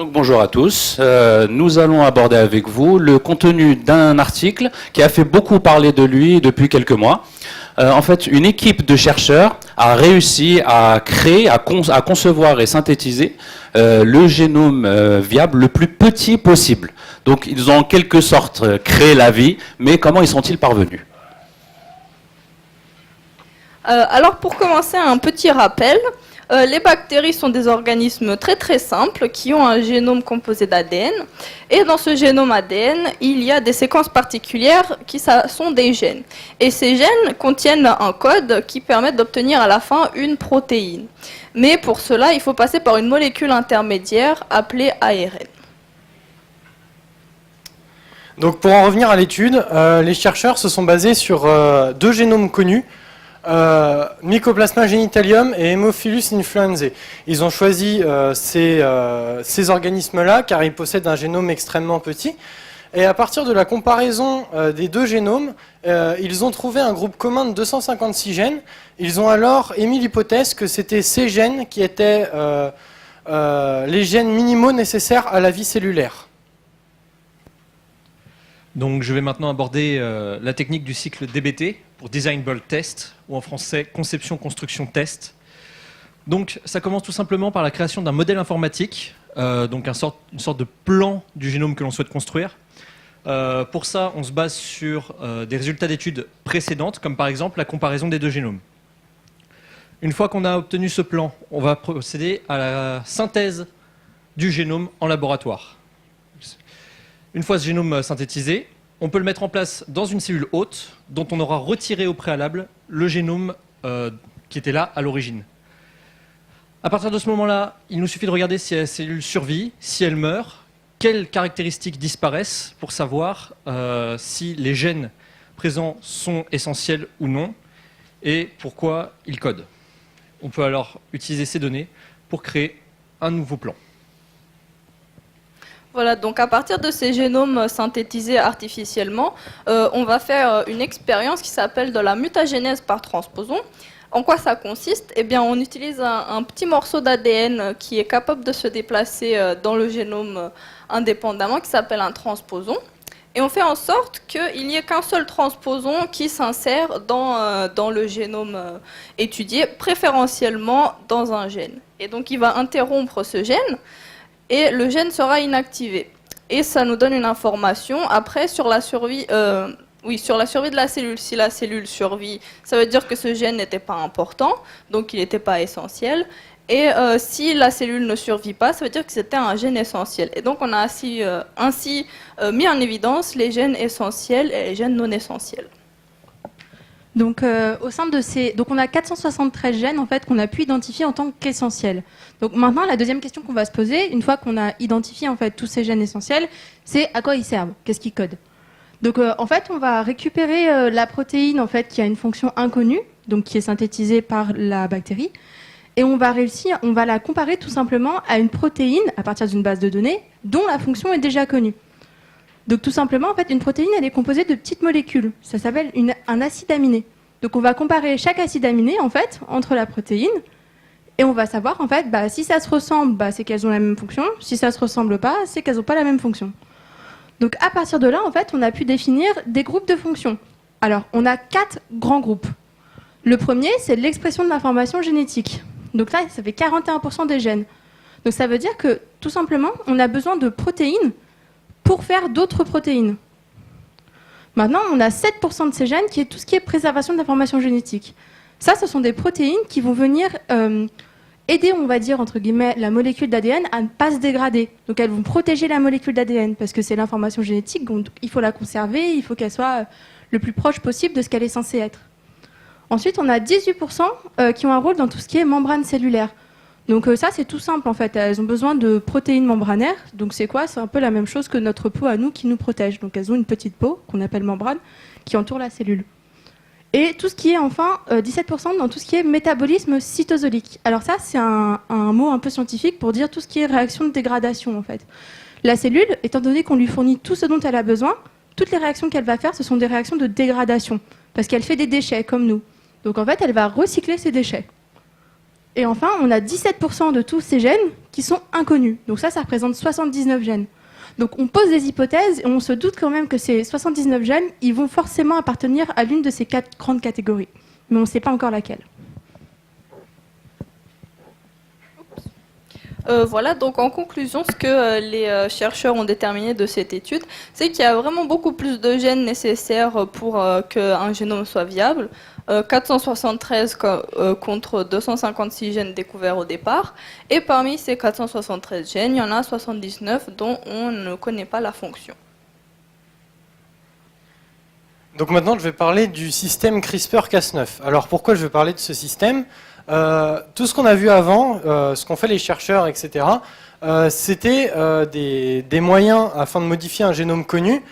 Donc bonjour à tous, nous allons aborder avec vous le contenu d'un article qui a fait beaucoup parler de lui depuis quelques mois. En fait, une équipe de chercheurs a réussi à créer, à concevoir et synthétiser le génome viable le plus petit possible. Donc ils ont en quelque sorte créé la vie, mais comment y sont-ils parvenus ? Alors pour commencer, un petit rappel. Les bactéries sont des organismes très très simples qui ont un génome composé d'ADN. Et dans ce génome ADN, il y a des séquences particulières qui sont des gènes. Et ces gènes contiennent un code qui permet d'obtenir à la fin une protéine. Mais pour cela, il faut passer par une molécule intermédiaire appelée ARN. Donc pour en revenir à l'étude, les chercheurs se sont basés sur deux génomes connus, Mycoplasma genitalium et Haemophilus influenzae. Ils ont choisi ces organismes-là car ils possèdent un génome extrêmement petit. Et à partir de la comparaison des deux génomes, ils ont trouvé un groupe commun de 256 gènes. Ils ont alors émis l'hypothèse que c'était ces gènes qui étaient les gènes minimaux nécessaires à la vie cellulaire. Donc je vais maintenant aborder la technique du cycle DBT pour Design Build Test, ou en français Conception, Construction, Test. Donc ça commence tout simplement par la création d'un modèle informatique, donc une sorte de plan du génome que l'on souhaite construire. Pour ça, on se base sur des résultats d'études précédentes, comme par exemple la comparaison des deux génomes. Une fois qu'on a obtenu ce plan, on va procéder à la synthèse du génome en laboratoire. Une fois ce génome synthétisé, on peut le mettre en place dans une cellule hôte dont on aura retiré au préalable le génome qui était là à l'origine. À partir de ce moment-là, il nous suffit de regarder si la cellule survit, si elle meurt, quelles caractéristiques disparaissent pour savoir si les gènes présents sont essentiels ou non et pourquoi ils codent. On peut alors utiliser ces données pour créer un nouveau plan. Voilà, donc à partir de ces génomes synthétisés artificiellement, on va faire une expérience qui s'appelle de la mutagénèse par transposon. En quoi ça consiste ? Eh bien, on utilise un petit morceau d'ADN qui est capable de se déplacer dans le génome indépendamment, qui s'appelle un transposon. Et on fait en sorte qu'il n'y ait qu'un seul transposon qui s'insère dans le génome étudié, préférentiellement dans un gène. Et donc, il va interrompre ce gène. Et le gène sera inactivé. Et ça nous donne une information après sur la survie, sur la survie de la cellule. Si la cellule survit, ça veut dire que ce gène n'était pas important, donc il n'était pas essentiel. Et si la cellule ne survit pas, ça veut dire que c'était un gène essentiel. Et donc on a ainsi mis en évidence les gènes essentiels et les gènes non essentiels. Donc, au sein de donc on a 473 gènes en fait qu'on a pu identifier en tant qu'essentiels. Donc maintenant, la deuxième question qu'on va se poser, une fois qu'on a identifié en fait tous ces gènes essentiels, c'est à quoi ils servent, qu'est-ce qu'ils codent. Donc en fait, on va récupérer la protéine en fait qui a une fonction inconnue, donc qui est synthétisée par la bactérie, et on va la comparer tout simplement à une protéine à partir d'une base de données dont la fonction est déjà connue. Donc tout simplement, en fait, une protéine, elle est composée de petites molécules. Ça s'appelle un acide aminé. Donc on va comparer chaque acide aminé, en fait, entre la protéine, et on va savoir, en fait, si ça se ressemble, c'est qu'elles ont la même fonction. Si ça se ressemble pas, c'est qu'elles n'ont pas la même fonction. Donc à partir de là, en fait, on a pu définir des groupes de fonctions. Alors, on a 4 grands groupes. Le premier, c'est l'expression de l'information génétique. Donc là, ça fait 41% des gènes. Donc ça veut dire que, tout simplement, on a besoin de protéines pour faire d'autres protéines. Maintenant, on a 7% de ces gènes qui est tout ce qui est préservation de l'information génétique. Ça, ce sont des protéines qui vont venir aider, on va dire, entre guillemets, la molécule d'ADN à ne pas se dégrader. Donc elles vont protéger la molécule d'ADN parce que c'est l'information génétique, donc il faut la conserver, il faut qu'elle soit le plus proche possible de ce qu'elle est censée être. Ensuite, on a 18% qui ont un rôle dans tout ce qui est membrane cellulaire. Donc ça, c'est tout simple en fait. Elles ont besoin de protéines membranaires. Donc c'est quoi ? C'est un peu la même chose que notre peau à nous qui nous protège. Donc elles ont une petite peau qu'on appelle membrane qui entoure la cellule. Et tout ce qui est enfin 17% dans tout ce qui est métabolisme cytosolique. Alors ça, c'est un mot un peu scientifique pour dire tout ce qui est réaction de dégradation en fait. La cellule, étant donné qu'on lui fournit tout ce dont elle a besoin, toutes les réactions qu'elle va faire, ce sont des réactions de dégradation parce qu'elle fait des déchets comme nous. Donc en fait, elle va recycler ces déchets. Et enfin, on a 17% de tous ces gènes qui sont inconnus. Donc ça représente 79 gènes. Donc on pose des hypothèses et on se doute quand même que ces 79 gènes, ils vont forcément appartenir à l'une de ces 4 grandes catégories. Mais on ne sait pas encore laquelle. Voilà, donc en conclusion, ce que les chercheurs ont déterminé de cette étude, c'est qu'il y a vraiment beaucoup plus de gènes nécessaires pour qu'un génome soit viable. 473 contre 256 gènes découverts au départ. Et parmi ces 473 gènes, il y en a 79 dont on ne connaît pas la fonction. Donc maintenant, je vais parler du système CRISPR-Cas9. Alors pourquoi je vais parler de ce système ? Tout ce qu'on a vu avant, ce qu'ont fait les chercheurs, etc., c'était des moyens afin de modifier un génome connu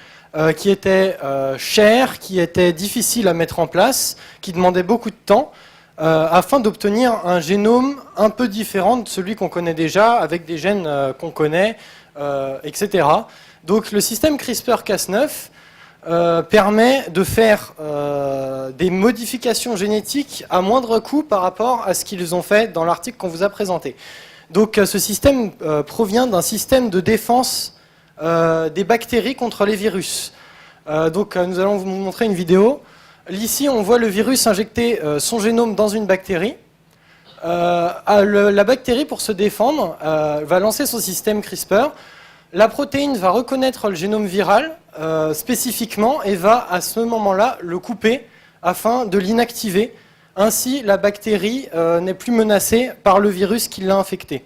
qui étaient chers, qui étaient difficiles à mettre en place, qui demandaient beaucoup de temps, afin d'obtenir un génome un peu différent de celui qu'on connaît déjà, avec des gènes qu'on connaît, etc. Donc le système CRISPR-Cas9 permet de faire des modifications génétiques à moindre coût par rapport à ce qu'ils ont fait dans l'article qu'on vous a présenté. Donc ce système provient d'un système de défense des bactéries contre les virus. Donc nous allons vous montrer une vidéo. Ici on voit le virus injecter son génome dans une bactérie. La bactérie, pour se défendre, va lancer son système CRISPR. La protéine va reconnaître le génome viral spécifiquement et va à ce moment-là le couper afin de l'inactiver. Ainsi, la bactérie n'est plus menacée par le virus qui l'a infectée.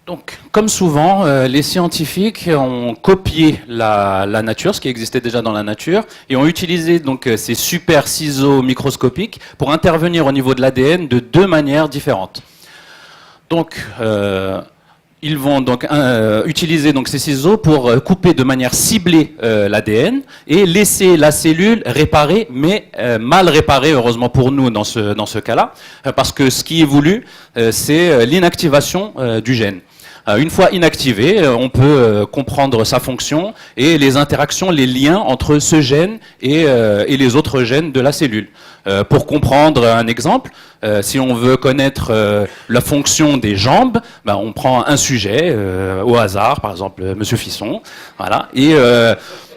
Donc, comme souvent, les scientifiques ont copié la nature, ce qui existait déjà dans la nature, et ont utilisé donc ces super ciseaux microscopiques pour intervenir au niveau de l'ADN de 2 manières différentes. Donc, ils vont donc utiliser donc ces ciseaux pour couper de manière ciblée l'ADN et laisser la cellule réparée, mais mal réparée, heureusement pour nous dans ce cas-là, parce que ce qui est voulu, c'est l'inactivation du gène. Une fois inactivé, on peut comprendre sa fonction et les interactions, les liens entre ce gène et les autres gènes de la cellule. Pour comprendre un exemple, si on veut connaître la fonction des jambes, ben on prend un sujet au hasard, par exemple Monsieur Fisson, voilà, et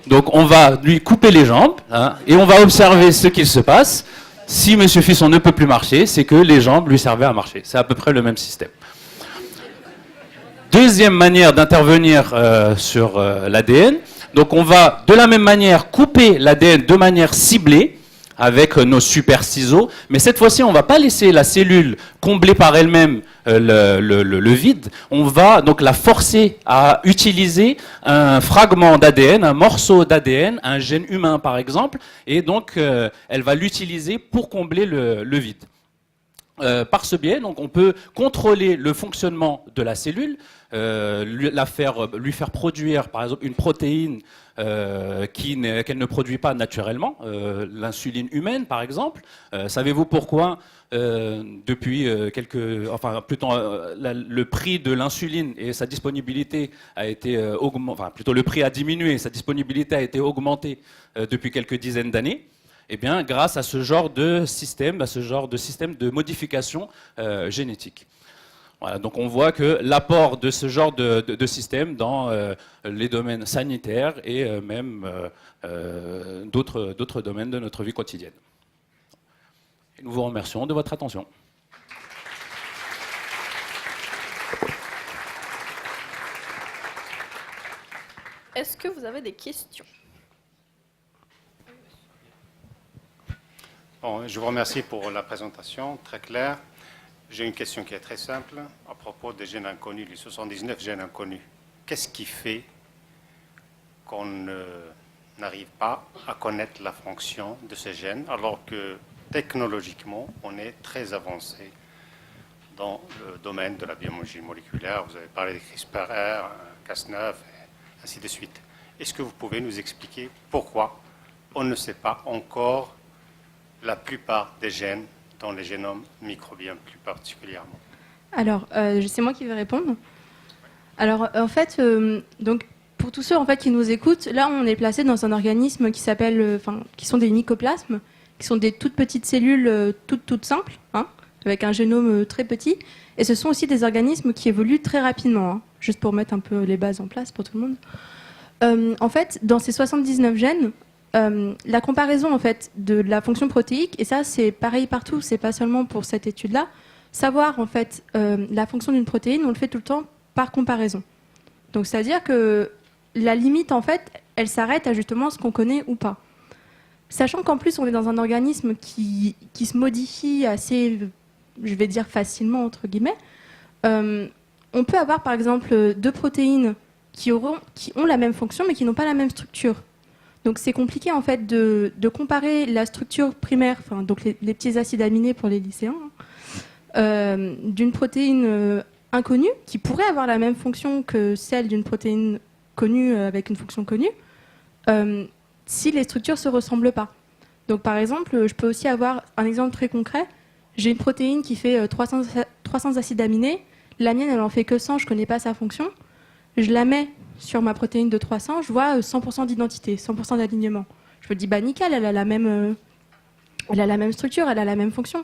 donc on va lui couper les jambes et on va observer ce qu'il se passe. Si Monsieur Fisson ne peut plus marcher, c'est que les jambes lui servaient à marcher. C'est à peu près le même système. Deuxième manière d'intervenir sur l'ADN, donc on va de la même manière couper l'ADN de manière ciblée avec nos super ciseaux, mais cette fois-ci on ne va pas laisser la cellule combler par elle-même le vide, on va donc la forcer à utiliser un fragment d'ADN, un morceau d'ADN, un gène humain par exemple, et donc elle va l'utiliser pour combler le vide. Par ce biais, donc, on peut contrôler le fonctionnement de la cellule, lui faire produire, par exemple, une protéine qu'elle ne produit pas naturellement, l'insuline humaine, par exemple. Savez-vous pourquoi depuis le prix de l'insuline et sa disponibilité a été le prix a diminué, sa disponibilité a été augmentée depuis quelques dizaines d'années? Eh bien, grâce à ce genre de système, de modification génétique. Voilà, donc on voit que l'apport de ce genre de système dans les domaines sanitaires et même d'autres domaines de notre vie quotidienne. Et nous vous remercions de votre attention. Est-ce que vous avez des questions ? Bon, je vous remercie pour la présentation, très claire. J'ai une question qui est très simple à propos des gènes inconnus, les 79 gènes inconnus. Qu'est-ce qui fait qu'on n'arrive pas à connaître la fonction de ces gènes alors que technologiquement, on est très avancé dans le domaine de la biologie moléculaire? Vous avez parlé de CRISPR, Cas9, et ainsi de suite. Est-ce que vous pouvez nous expliquer pourquoi on ne sait pas encore la plupart des gènes dans les génomes microbiens plus particulièrement? Alors, c'est moi qui vais répondre. Alors, en fait, donc, pour tous ceux en fait qui nous écoutent, là on est placé dans un organisme qui s'appelle, qui sont des mycoplasmes, qui sont des toutes petites cellules toutes simples, hein, avec un génome très petit. Et ce sont aussi des organismes qui évoluent très rapidement, hein, juste pour mettre un peu les bases en place pour tout le monde. En fait, dans ces 79 gènes, la comparaison en fait de la fonction protéique, et ça c'est pareil partout, c'est pas seulement pour cette étude-là, savoir en fait la fonction d'une protéine, on le fait tout le temps par comparaison. Donc c'est-à-dire que la limite en fait, elle s'arrête à justement ce qu'on connaît ou pas. Sachant qu'en plus on est dans un organisme qui se modifie assez, je vais dire facilement entre guillemets, on peut avoir par exemple deux protéines qui ont la même fonction mais qui n'ont pas la même structure. Donc c'est compliqué en fait de comparer la structure primaire, donc les petits acides aminés pour les lycéens, d'une protéine inconnue qui pourrait avoir la même fonction que celle d'une protéine connue avec une fonction connue, si les structures se ressemblent pas. Donc par exemple, je peux aussi avoir un exemple très concret. J'ai une protéine qui fait 300 acides aminés. La mienne, elle en fait que 100, je connais pas sa fonction. Je la mets sur ma protéine de 300, je vois 100% d'identité, 100% d'alignement. Je me dis, bah nickel, elle a la même structure, elle a la même fonction.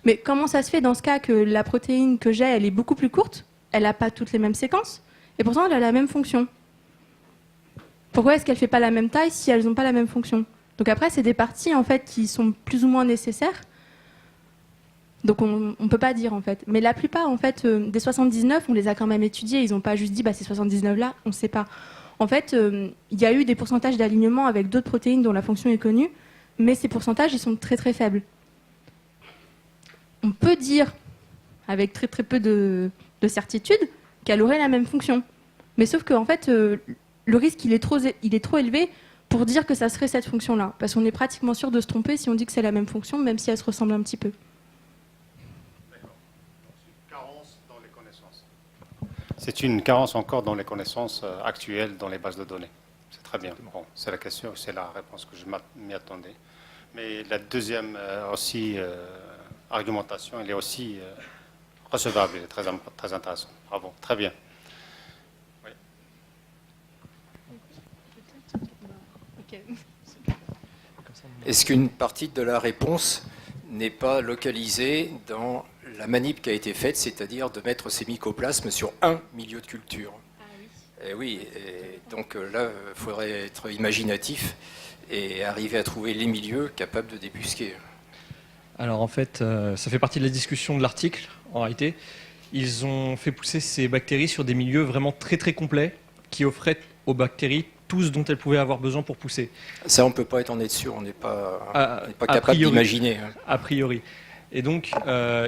Mais comment ça se fait dans ce cas que la protéine que j'ai, elle est beaucoup plus courte, elle n'a pas toutes les mêmes séquences, et pourtant elle a la même fonction? Pourquoi est-ce qu'elle ne fait pas la même taille si elles n'ont pas la même fonction? Donc après, c'est des parties en fait qui sont plus ou moins nécessaires. Donc on ne peut pas dire en fait. Mais la plupart en fait des 79, on les a quand même étudiés. Ils n'ont pas juste dit bah, ces 79 là, on ne sait pas. En fait, il y a eu des pourcentages d'alignement avec d'autres protéines dont la fonction est connue, mais ces pourcentages ils sont très très faibles. On peut dire avec très très peu de certitude qu'elle aurait la même fonction. Mais sauf qu'en fait le risque il est trop élevé pour dire que ça serait cette fonction-là. Parce qu'on est pratiquement sûr de se tromper si on dit que c'est la même fonction, même si elle se ressemble un petit peu. C'est une carence encore dans les connaissances actuelles dans les bases de données. C'est très bien. Bon, c'est la question, c'est la réponse que je m'y attendais. Mais la deuxième argumentation, elle est aussi recevable, elle est très intéressante. Bravo, très bien. Oui. Est-ce qu'une partie de la réponse n'est pas localisée dans la manip qui a été faite, c'est-à-dire de mettre ces mycoplasmes sur un milieu de culture? Et oui, et donc là, il faudrait être imaginatif et arriver à trouver les milieux capables de débusquer. Alors en fait, ça fait partie de la discussion de l'article, en réalité. Ils ont fait pousser ces bactéries sur des milieux vraiment très très complets qui offraient aux bactéries tout ce dont elles pouvaient avoir besoin pour pousser. Ça, on ne peut pas en être sûr, on n'est pas capable d'imaginer. A priori. Et donc,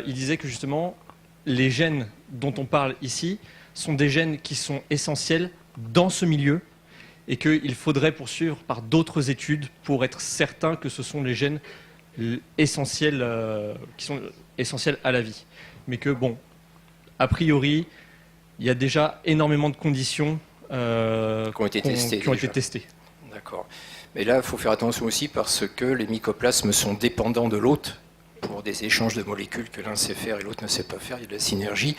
il disait que justement, les gènes dont on parle ici sont des gènes qui sont essentiels dans ce milieu et qu'il faudrait poursuivre par d'autres études pour être certain que ce sont les gènes essentiels, qui sont essentiels à la vie. Mais que, bon, a priori, il y a déjà énormément de conditions qui ont été testées. D'accord. Mais là, il faut faire attention aussi parce que les mycoplasmes sont dépendants de l'hôte pour des échanges de molécules que l'un sait faire et l'autre ne sait pas faire. Il y a de la synergie.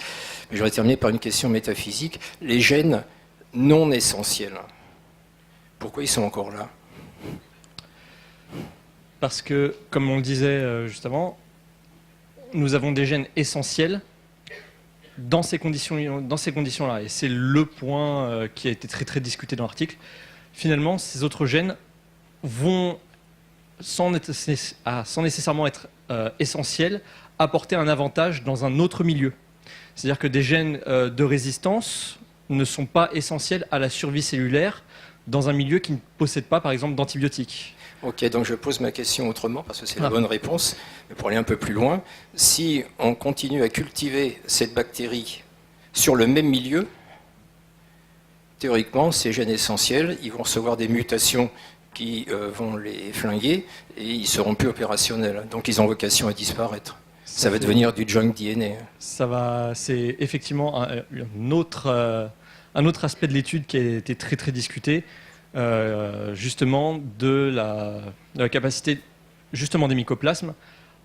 Mais je vais terminer par une question métaphysique. Les gènes non essentiels, pourquoi ils sont encore là? Parce que, comme on le disait juste avant, nous avons des gènes essentiels dans ces conditions-là. Et c'est le point qui a été très très discuté dans l'article. Finalement, ces autres gènes vont, sans nécessairement être essentiels, apporter un avantage dans un autre milieu. C'est-à-dire que des gènes de résistance ne sont pas essentiels à la survie cellulaire dans un milieu qui ne possède pas, par exemple, d'antibiotiques. Ok, donc je pose ma question autrement parce que c'est la bonne réponse. Mais pour aller un peu plus loin, si on continue à cultiver cette bactérie sur le même milieu, théoriquement, ces gènes essentiels, ils vont recevoir des mutations qui vont les flinguer et ils ne seront plus opérationnels. Donc ils ont vocation à disparaître. Ça va devenir du junk DNA. C'est effectivement un autre aspect de l'étude qui a été très très discuté. Justement de la capacité justement des mycoplasmes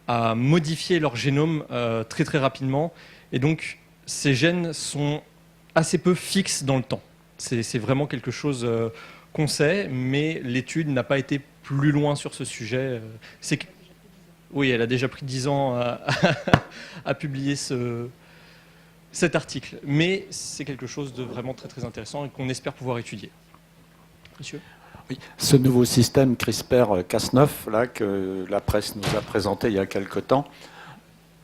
à modifier leur génome très très rapidement, et donc ces gènes sont assez peu fixes dans le temps. C'est vraiment quelque chose qu'on sait, mais l'étude n'a pas été plus loin sur ce sujet. Oui, elle a déjà pris 10 ans à publier cet article, mais c'est quelque chose de vraiment très très intéressant et qu'on espère pouvoir étudier. Monsieur ? Oui, ce nouveau système CRISPR-Cas9 là, que la presse nous a présenté il y a quelque temps,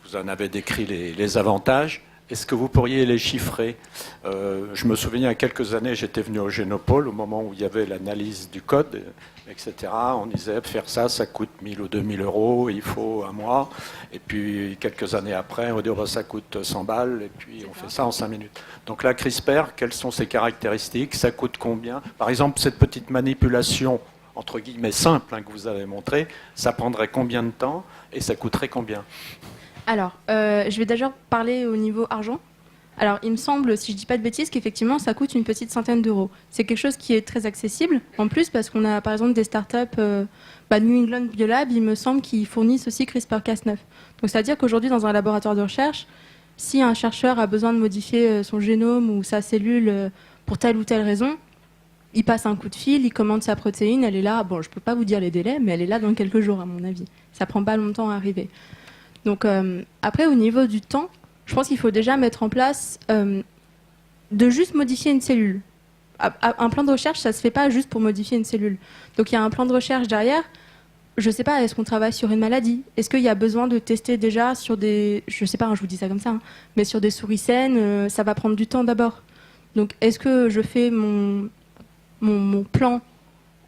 vous en avez décrit les avantages. Est-ce que vous pourriez les chiffrer ? Je me souviens, il y a quelques années, j'étais venu au Génopole, au moment où il y avait l'analyse du code, etc. On disait, faire ça, ça coûte 1000 ou 2000 euros, il faut un mois. Et puis, quelques années après, on dit, oh, ça coûte 100 balles, et puis on fait ça en 5 minutes. Donc la CRISPR, quelles sont ses caractéristiques ? Ça coûte combien ? Par exemple, cette petite manipulation, entre guillemets, simple, que vous avez montrée, ça prendrait combien de temps et ça coûterait combien ? Alors, je vais déjà parler au niveau argent. Alors, il me semble, si je ne dis pas de bêtises, qu'effectivement, ça coûte une petite centaine d'euros. C'est quelque chose qui est très accessible, en plus, parce qu'on a, par exemple, des startups, New England Biolab, il me semble, qui fournissent aussi CRISPR-Cas9. Donc, c'est-à-dire qu'aujourd'hui, dans un laboratoire de recherche, si un chercheur a besoin de modifier son génome ou sa cellule pour telle ou telle raison, il passe un coup de fil, il commande sa protéine, elle est là. Bon, je ne peux pas vous dire les délais, mais elle est là dans quelques jours, à mon avis. Ça ne prend pas longtemps à arriver. Donc après, au niveau du temps, je pense qu'il faut déjà mettre en place de juste modifier une cellule. Un plan de recherche, ça ne se fait pas juste pour modifier une cellule. Donc il y a un plan de recherche derrière. Je ne sais pas, est-ce qu'on travaille sur une maladie ? Est-ce qu'il y a besoin de tester déjà sur des... Je ne sais pas, je vous dis ça comme ça, mais sur des souris saines, ça va prendre du temps d'abord. Donc est-ce que je fais mon plan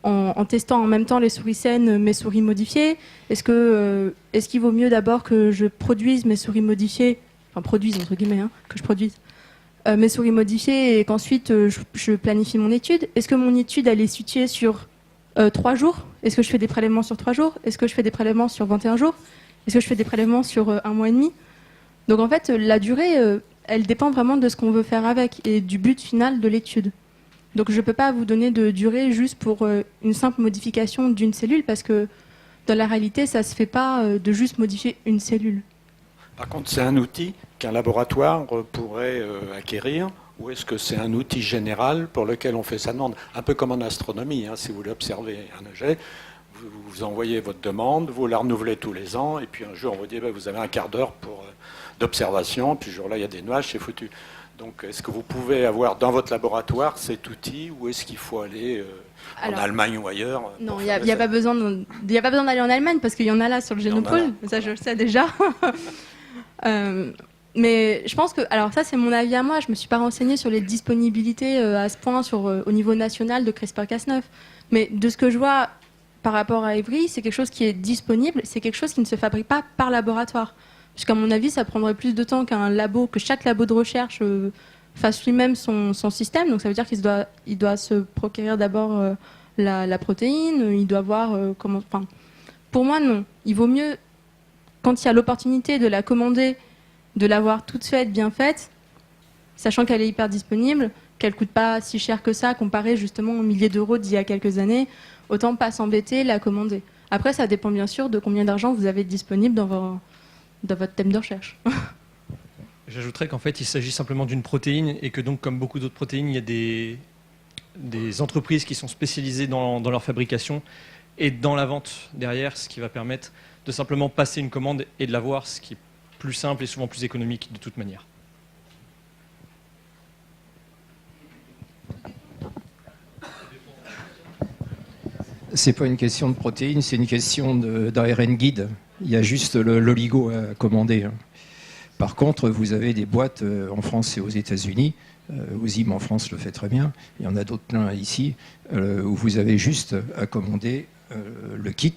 en testant en même temps les souris saines, mes souris modifiées ? Est-ce qu'il vaut mieux d'abord que je produise mes souris modifiées, enfin produise entre guillemets, que je produise mes souris modifiées et qu'ensuite je planifie mon étude ? Est-ce que mon étude elle est située sur 3 jours ? Est-ce que je fais des prélèvements sur 3 jours ? Est-ce que je fais des prélèvements sur 21 jours ? Est-ce que je fais des prélèvements sur 1 mois et demi ? Donc en fait, la durée, elle dépend vraiment de ce qu'on veut faire avec et du but final de l'étude. Donc je ne peux pas vous donner de durée juste pour une simple modification d'une cellule parce que dans la réalité, ça ne se fait pas de juste modifier une cellule. Par contre, c'est un outil qu'un laboratoire pourrait acquérir ou est-ce que c'est un outil général pour lequel on fait sa demande ? Un peu comme en astronomie, si vous voulez observer un objet, vous envoyez votre demande, vous la renouvelez tous les ans et puis un jour on vous dit vous avez un quart d'heure d'observation, puis ce jour-là il y a des nuages, c'est foutu. Donc, est-ce que vous pouvez avoir dans votre laboratoire cet outil ou est-ce qu'il faut aller en Allemagne ou ailleurs ? Non, il n'y a pas besoin d'aller en Allemagne parce qu'il y en a là sur le Génopole, ça je le sais déjà. Mais je pense que, alors ça c'est mon avis à moi, je ne me suis pas renseignée sur les disponibilités à ce point au niveau national de CRISPR-Cas9. Mais de ce que je vois par rapport à Evry, c'est quelque chose qui est disponible, c'est quelque chose qui ne se fabrique pas par laboratoire. Puisqu'à mon avis, ça prendrait plus de temps que chaque labo de recherche fasse lui-même son système. Donc ça veut dire qu'il doit se procurer d'abord la protéine, il doit voir comment... Enfin, pour moi, non. Il vaut mieux, quand il y a l'opportunité de la commander, de l'avoir toute faite, bien faite, sachant qu'elle est hyper disponible, qu'elle ne coûte pas si cher que ça, comparé justement aux milliers d'euros d'il y a quelques années, autant pas s'embêter, la commander. Après, ça dépend bien sûr de combien d'argent vous avez disponible dans votre thème de recherche. J'ajouterais qu'en fait, il s'agit simplement d'une protéine et que donc, comme beaucoup d'autres protéines, il y a des entreprises qui sont spécialisées dans leur fabrication et dans la vente derrière, ce qui va permettre de simplement passer une commande et de l'avoir, ce qui est plus simple et souvent plus économique de toute manière. C'est pas une question de protéines, c'est une question d'ARN guide. Il y a juste l'oligo à commander. Par contre, vous avez des boîtes en France et aux États-Unis. Ozim en France le fait très bien. Il y en a d'autres plein ici où vous avez juste à commander le kit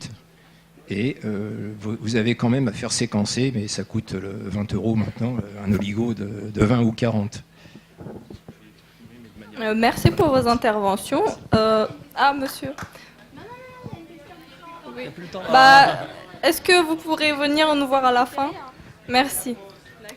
et vous avez quand même à faire séquencer, mais ça coûte 20 € maintenant, un oligo de 20 ou 40. Merci pour vos interventions. Monsieur. Oui. Est-ce que vous pourrez venir nous voir à la fin ? Merci.